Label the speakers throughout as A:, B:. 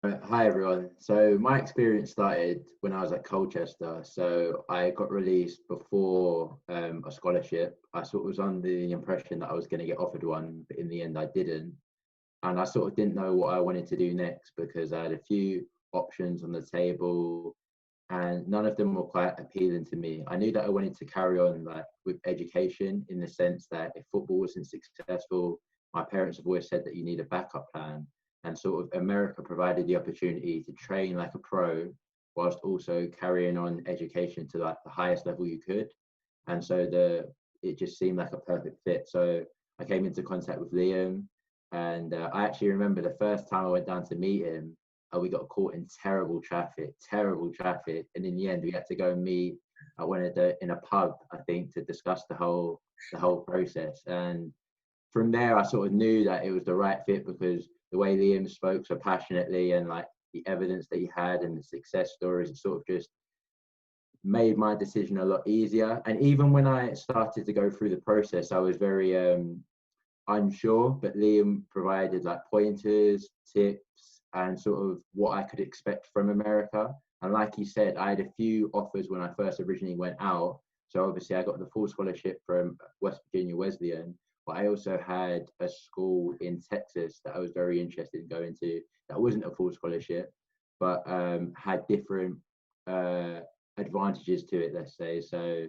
A: Hi everyone. So my experience started when I was at Colchester. So I got released before a scholarship. I sort of was under the impression that I was going to get offered one, but in the end I didn't. And I sort of didn't know what I wanted to do next because I had a few options on the table and none of them were quite appealing to me. I knew that I wanted to carry on like with education in the sense that if football wasn't successful, my parents have always said that you need a backup plan. And sort of America provided the opportunity to train like a pro whilst also carrying on education to like the highest level you could. And so it just seemed like a perfect fit. So I came into contact with Liam, and I actually remember the first time I went down to meet him, we got caught in terrible traffic, and in the end we had to go and meet at one of the in a pub, I think, to discuss the whole process. And from there, I sort of knew that it was the right fit because the way Liam spoke so passionately and like the evidence that he had and the success stories, it sort of just made my decision a lot easier. And even when I started to go through the process, I was very unsure, but Liam provided like pointers, tips, and sort of what I could expect from America. And like he said, I had a few offers when I first originally went out. So obviously, I got the full scholarship from West Virginia Wesleyan, but I also had a school in Texas that I was very interested in going to. That wasn't a full scholarship, but had different uh, advantages to it. Let's say so.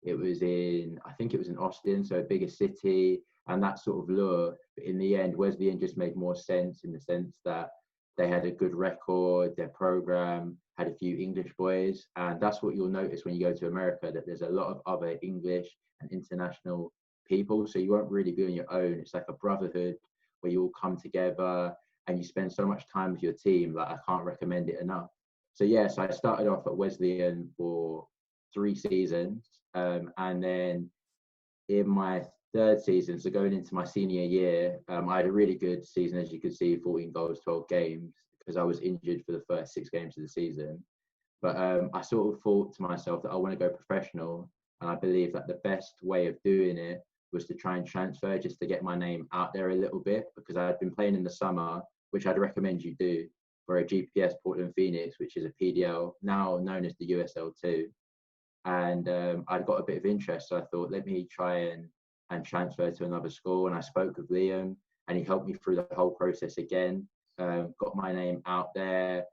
A: I think it was in Austin, so a bigger city and that sort of lure. But in the end, Wesleyan just made more sense in the sense that they had a good record, their program had a few English boys, and that's what you'll notice when you go to America, that there's a lot of other English and international people. So you won't really be on your own. It's like a brotherhood where you all come together and you spend so much time with your team. Like I can't recommend it enough. So yeah, so I started off at Wesleyan for 3 seasons, and then in my third season, so going into my senior year, I had a really good season, as you could see, 14 goals, 12 games, because I was injured for the first 6 games of the season. But I sort of thought to myself that I want to go professional, and I believe that the best way of doing it was to try and transfer just to get my name out there a little bit, because I had been playing in the summer, which I'd recommend you do, for a GPS Portland Phoenix, which is a PDL, now known as the USL2, and I'd got a bit of interest. So I thought, let me try and transfer to another school. And I spoke with Liam, and he helped me through the whole process again. Got my name out there.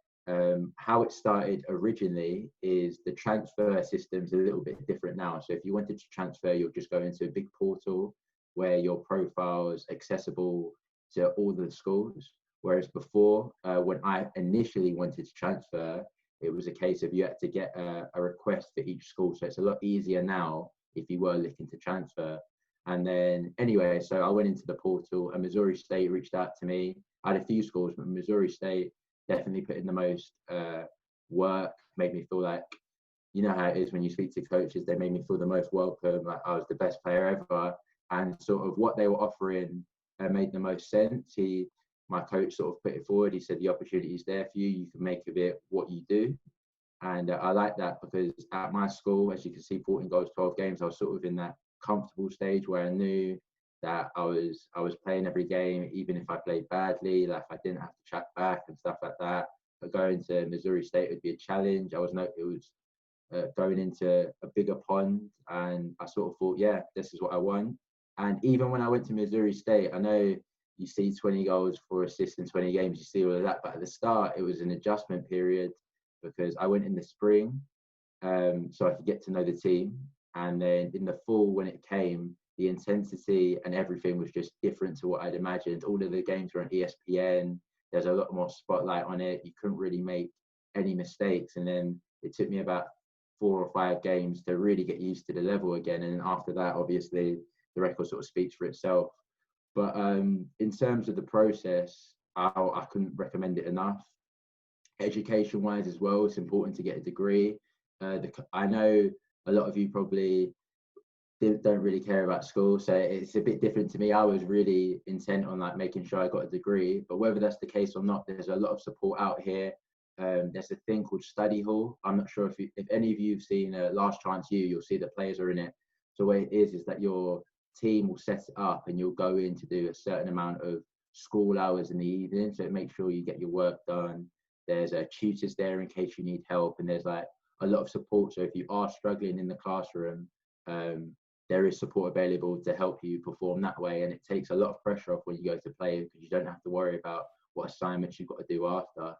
A: How it started originally is the transfer system's a little bit different now. So if you wanted to transfer, you'll just go into a big portal where your profile is accessible to all the schools. Whereas before, when I initially wanted to transfer, it was a case of you had to get a request for each school. So it's a lot easier now if you were looking to transfer. And then anyway, so I went into the portal and Missouri State reached out to me. I had a few schools, but Missouri State definitely put in the most work, made me feel like, you know how it is when you speak to coaches, they made me feel the most welcome, like I was the best player ever. And sort of what they were offering made the most sense. My coach sort of put it forward. He said, the opportunity is there for you. You can make of it what you do. And I like that because at my school, as you can see, 14 goals, 12 games, I was sort of in that comfortable stage where I knew that I was playing every game, even if I played badly, like I didn't have to chat back and stuff like that. But going to Missouri State would be a challenge. It was going into a bigger pond, and I sort of thought, yeah, this is what I want. And even when I went to Missouri State, I know you see 20 goals, 4 assists in 20 games, you see all of that, but at the start, it was an adjustment period because I went in the spring, so I could get to know the team. And then in the fall, when it came, the intensity and everything was just different to what I'd imagined. All of the games were on ESPN. There's a lot more spotlight on it. You couldn't really make any mistakes. And then it took me about 4 or 5 games to really get used to the level again. And after that, obviously, the record sort of speaks for itself. But in terms of the process, I couldn't recommend it enough. Education wise as well, it's important to get a degree. I know a lot of you probably don't really care about school, so it's a bit different to me. I was really intent on like making sure I got a degree, but whether that's the case or not, there's a lot of support out here. There's a thing called study hall. I'm not sure if any of you have seen Last Chance U, you'll see the players are in it. So what it is that your team will set it up and you'll go in to do a certain amount of school hours in the evening, so it makes sure you get your work done. There's tutors there in case you need help, and there's like a lot of support. So if you are struggling in the classroom, there is support available to help you perform that way, and it takes a lot of pressure off when you go to play because you don't have to worry about what assignments you've got to do after.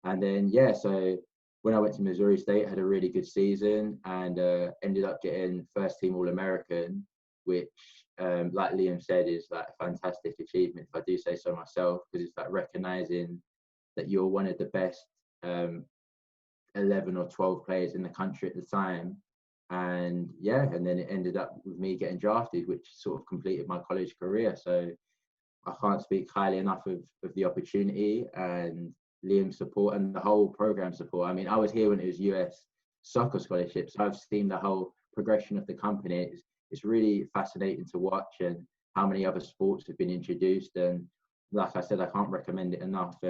A: And then yeah, so when I went to Missouri State, I had a really good season and ended up getting first team All-American, which like Liam said is like a fantastic achievement if I do say so myself, because it's like recognizing that you're one of the best 11 or 12 players in the country at the time. And yeah, and then it ended up with me getting drafted, which sort of completed my college career. So I can't speak highly enough of the opportunity and Liam's support and the whole program support. I mean, I was here when it was US soccer scholarships. So I've seen the whole progression of the company. It's really fascinating to watch, and how many other sports have been introduced. And like I said, I can't recommend it enough.